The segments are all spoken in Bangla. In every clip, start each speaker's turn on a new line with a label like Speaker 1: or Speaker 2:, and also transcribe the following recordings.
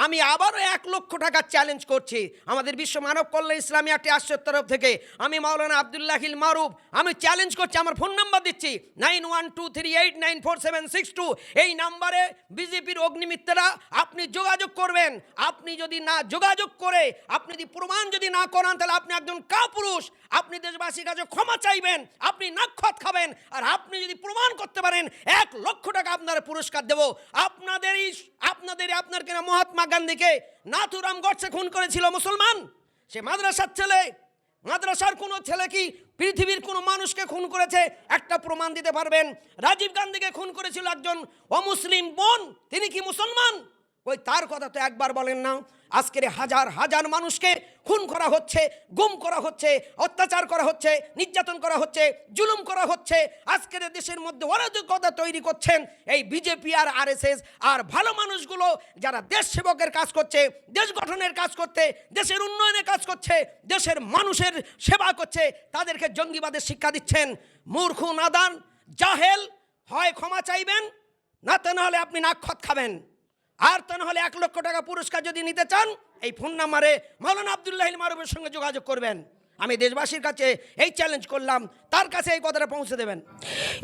Speaker 1: আমি আবারও 1,00,000 টাকা চ্যালেঞ্জ করছি আমাদের বিশ্ব মানব কল্যাণ ইসলামিয়া ট্রাস্টের তরফ থেকে। আমি মাওলানা আব্দুল্লাহিল মারুফ, আমি চ্যালেঞ্জ করছি, আমার ফোন নাম্বার দিচ্ছি 9123894762। এই নাম্বারে বিজেপির অগ্নিমিত্ররা আপনি যোগাযোগ করবেন। আপনি যদি না যোগাযোগ করে আপনি যদি প্রমাণ যদি না করান, তাহলে আপনি একজন কাপুরুষ। আপনি দেশবাসীর কাছে ক্ষমা চাইবেন, আপনি নাক্ষত খাবেন। আর আপনি যদি প্রমাণ করতে পারেন 1,00,000 টাকা আপনার পুরস্কার দেব। আপনার কিনা মহাত্মা গান্ধীকে নাথুরাম গডসে খুন করেছিল মুসলমান, সে মাদ্রাসার ছেলে। মাদ্রাসার কোনো ছেলে কি পৃথিবীর কোনো মানুষকে খুন করেছে? একটা প্রমাণ দিতে পারবেন? রাজীব গান্ধীকে খুন করেছিল একজন অমুসলিম বোন, তিনি কি মুসলমান? ওই তার কথা তো একবার বলেন না। আজকের হাজার হাজার মানুষকে খুন করা হচ্ছে, গুম করা হচ্ছে, অত্যাচার করা হচ্ছে, নির্যাতন করা হচ্ছে, জুলুম করা হচ্ছে। আজকের দেশের মধ্যে অরাজকতা তৈরি করছেন এই বিজেপি আর আরএসএস। আর ভালো মানুষগুলো যারা দেশ সেবকের কাজ করছে, দেশ গঠনের কাজ করতে, দেশের উন্নয়নের কাজ করছে, দেশের মানুষের সেবা করছে, তাদেরকে জঙ্গিবাদের শিক্ষা দিচ্ছেন। মূর্খ, নাদান, জাহেল, হয় ক্ষমা চাইবেন, না তা নাহলে আপনি নাক্ষত খাবেন। আর তা নাহলে 1,00,000 টাকা পুরস্কার যদি নিতে চান, এই ফোন নাম্বারে মাওলানা আব্দুল্লাহিল মারুফের সঙ্গে যোগাযোগ করবেন। আমি দেশবাসীর কাছে এই চ্যালেঞ্জ করলাম, তার কাছে এই কথাটা পৌঁছে দেবেন।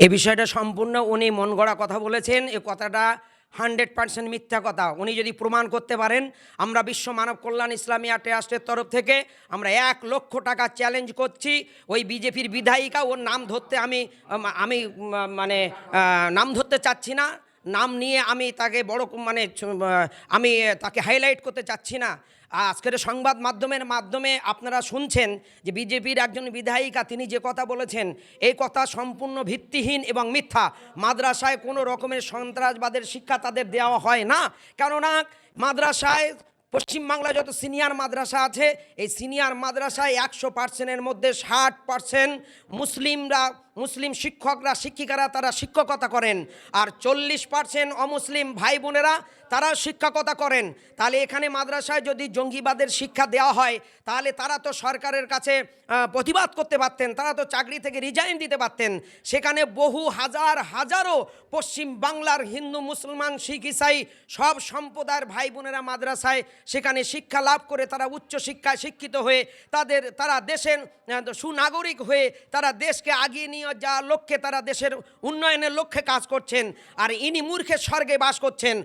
Speaker 1: এই বিষয়টা সম্পূর্ণ উনি মন গড়া কথা বলেছেন। এই কথাটা 100% মিথ্যা কথা। উনি যদি প্রমাণ করতে পারেন, আমরা বিশ্ব মানব কল্যাণ ইসলামিয়া ট্রাস্টের তরফ থেকে আমরা 1,00,000 টাকা চ্যালেঞ্জ করছি। ওই বিজেপির বিধায়িকা, ওর নাম ধরতে আমি মানে নাম ধরতে চাচ্ছি না, নাম নিয়ে আমি তাকে আমি তাকে হাইলাইট করতে চাচ্ছি না। আজকের সংবাদ মাধ্যমে আপনারা শুনছেন যে বিজেপির একজন বিধায়িকা তিনি যে কথা বলেছেন, এই কথা সম্পূর্ণ ভিত্তিহীন এবং মিথ্যা। মাদ্রাসায় কোনো রকমের সন্ত্রাসবাদের শিক্ষা তাদের দেওয়া হয় না। কেননা মাদ্রাসায় পশ্চিমবাংলায় যত সিনিয়র মাদ্রাসা আছে, এই সিনিয়র মাদ্রাসায় 100%-এর মধ্যে 60% মুসলিম শিক্ষকরা, শিক্ষিকারা তারা শিক্ষকতা করেন। আর 40% অমুসলিম ভাই বোনেরা তারা শিক্ষকতা করেন। তাহলে এখানে মাদ্রাসায় যদি জঙ্গিবাদের শিক্ষা দেওয়া হয়, তাহলে তারা তো সরকারের কাছে প্রতিবাদ করতে পারতেন, তারা তো চাকরি থেকে রিজাইন দিতে পারতেন। সেখানে বহু হাজারো পশ্চিম বাংলার হিন্দু, মুসলমান, শিখ, ইসাই সব সম্প্রদায়ের ভাই বোনেরা মাদ্রাসায় সেখানে শিক্ষা লাভ করে তারা উচ্চ শিক্ষায় শিক্ষিত হয়ে তারা দেশের সুনাগরিক হয়ে তারা দেশকে আগিয়ে নিয়ে যাওয়ার লক্ষ্যে, তারা দেশের উন্নয়নের লক্ষ্যে কাজ করছেন। আর ইনি মূর্খের স্বর্গে বাস করছেন।